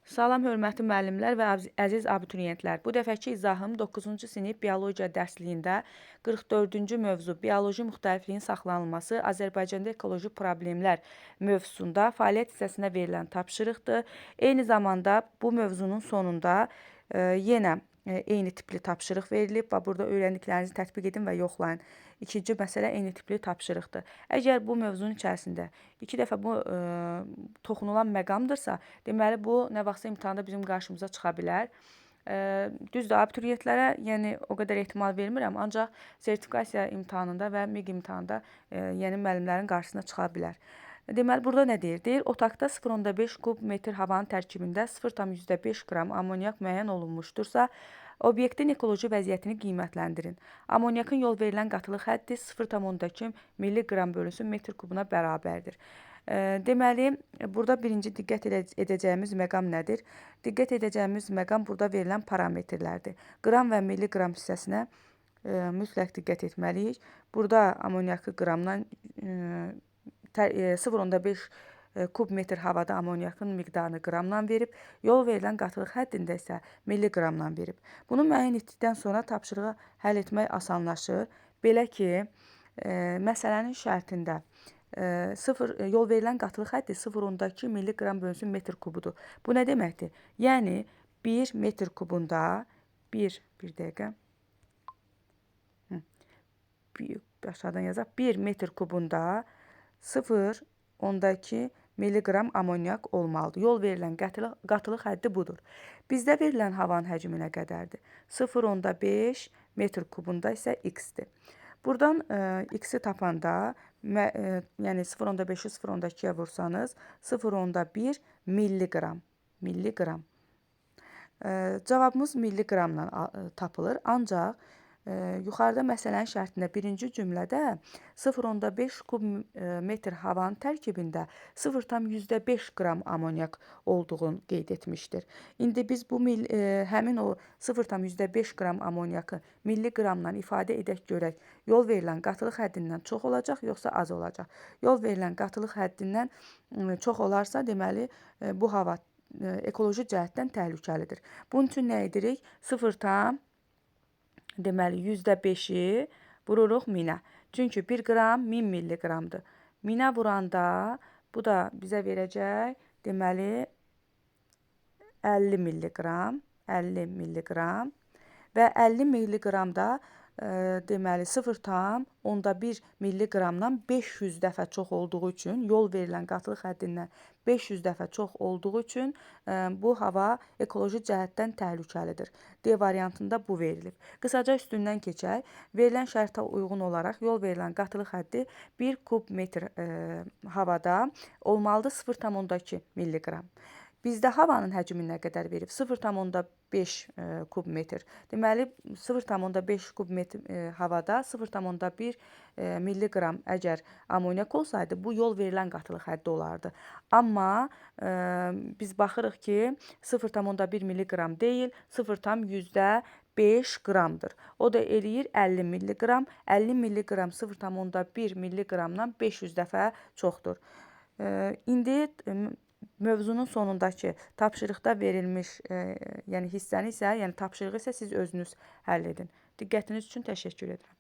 Salam, hörmətli müəllimlər və əziz abituriyentlər. Bu dəfəki izahım 9-cu sinif biologiya dərsliyində 44-cü mövzu bioloji müxtəlifliyin saxlanılması Azərbaycanda ekoloji problemlər mövzusunda fəaliyyət hissəsinə verilən tapşırıqdır. Eyni zamanda bu mövzunun sonunda yenə eyni tipli tapşırıq verilib və burada öyrəndiklərinizi tətbiq edin və yoxlayın. İkinci məsələ eyni tipli tapşırıqdır. Əgər bu mövzunun içərisində 2 dəfə bu toxunulan məqamdırsa, deməli bu nə vaxtsa imtahanda bizim qarşımıza çıxa bilər. Düzdür, abituriyentlərə yəni o qədər ehtimal vermirəm, ancaq sertifikasiya imtahanında və MIQ imtahanında yəni müəllimlərin qarşısına çıxa bilər. Deməli, burada nə deyir? Deyir, otaqda 0,5 kub metr havanın tərkibində 0,5 qram amonyak müəyyən olunmuşdursa, obyektin ekoloji vəziyyətini qiymətləndirin. Amonyakın yol verilən qatılıq həddi 0,2 mg bölünsün metr kubuna bərabərdir. Deməli, burada birinci diqqət edəcəyimiz məqam nədir? Diqqət edəcəyimiz məqam burada verilən parametrlərdir. Qram və milliqram hissəsinə mütləq diqqət etməliyik. Burada amonyakı qramdan 0,5 kub metr havada amonyakın miqdarını qramdan verib, yol verilən qatılıq həddində isə milliqramdan verib. Bunu müəyyən etdikdən sonra tapşırığı həll etmək asanlaşır. Belə ki, məsələnin şərtində yol verilən qatılıq həddi 0,2 milliqram bölünsün metr kubudur. Bu nə deməkdir? Yəni, 1 metr kubunda, bir dəqiqə, aşağıdan yazaq, 1 metr kubunda 0,2 milliqram amonyak olmalıdır. Yol verilən qatılıq həddi budur. Bizdə verilən havanın həcmi nə qədərdir? 0,5 metr kubunda isə x-dir. Buradan x-i tapanda, yəni 0,5-i 0,2-yə vursanız, 0,1 milliqram. Cavabımız milliqramla tapılır, ancaq yuxarıda məsələnin şərtində birinci cümlədə 0,5 kub metr havanın tərkibində 0,5 qram amonyak olduğunu qeyd etmişdir. İndi biz bu həmin o 0,5 qram amonyakı milliqramla ifadə edək görək, yol verilən qatılıq həddindən çox olacaq, yoxsa az olacaq? Yol verilən qatılıq həddindən çox olarsa, deməli, bu hava ekoloji cəhətdən təhlükəlidir. Bunun üçün nə edirik? Deməli, %5-i vururuq 1000-ə. Çünki 1 qram 1000 milliqramdır. 1000-ə vuranda bu da bizə verəcək, deməli, 50 milliqram və 50 milliqramda deməli 0,1 milliqramdan 500 dəfə çox olduğu üçün, yol verilən qatılıq həddindən 500 dəfə çox olduğu üçün bu hava ekoloji cəhətdən təhlükəlidir. D variantında bu verilib. Qısaca üstündən keçək. Verilən şərtə uyğun olaraq yol verilən qatılıq həddi 1 kub metr havada olmalıdır 0,2 milliqram. Bizdə havanın həcmi nə qədər verib? 0,5 kub metr. Deməli, 0,5 kub metr havada 0,1 milliqram əgər amonyak olsaydı, bu yol verilən qatılıq həddi olardı. Amma biz baxırıq ki, 0,1 milliqram deyil, 0,5 qramdır. O da eləyir 50 milliqram. 50 milliqram 0,1 milliqramdan 500 dəfə çoxdur. İndi mövzunun sonundakı tapşırıqda verilmiş yəni hissəni isə, yəni tapşırığı isə siz özünüz həll edin. Diqqətiniz üçün təşəkkür edirəm.